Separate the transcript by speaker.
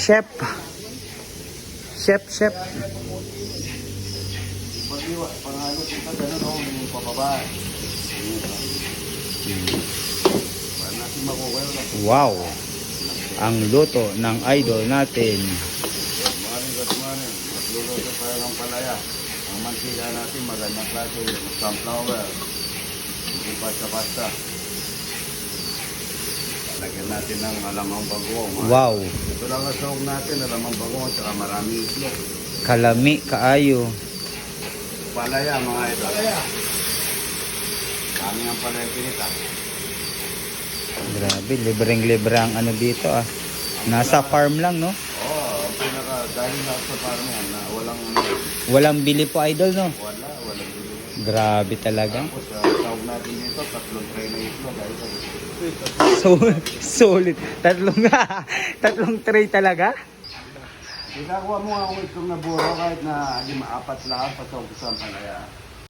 Speaker 1: Chef. Chef.
Speaker 2: Pag-iwa, panghalo kita, gano'n o, yung pababa. Para natin makukuha lang.
Speaker 1: Wow. Ang luto ng idol natin.
Speaker 2: Good morning. Magluluto tayo ng palaya. Ang mantika natin, magandang klase. Sunflower. Hindi pasta-pasta. Lagyan natin ng alamang bagoong.
Speaker 1: Wow.
Speaker 2: Ito lang ang sahog natin, alamang bagoong, at maraming itlog.
Speaker 1: Kalami kaayo.
Speaker 2: Palaya, mga idol. Palaya. Kami ang palaya pinita.
Speaker 1: Grabe, libreng-libre ang ano dito ah. Nasa farm lang, no?
Speaker 2: Oo, ang dahil na sa farm yan, na walang
Speaker 1: Walang bili po, idol, no?
Speaker 2: walang bili.
Speaker 1: Grabe talaga.
Speaker 2: Tapos, sahog natin dito, 3 tray na itlog.
Speaker 1: Solid. Tatlong tray talaga?
Speaker 2: Ginagawa mo ang itlog na buro kahit na 5-4 lang, pasahog sa palaya.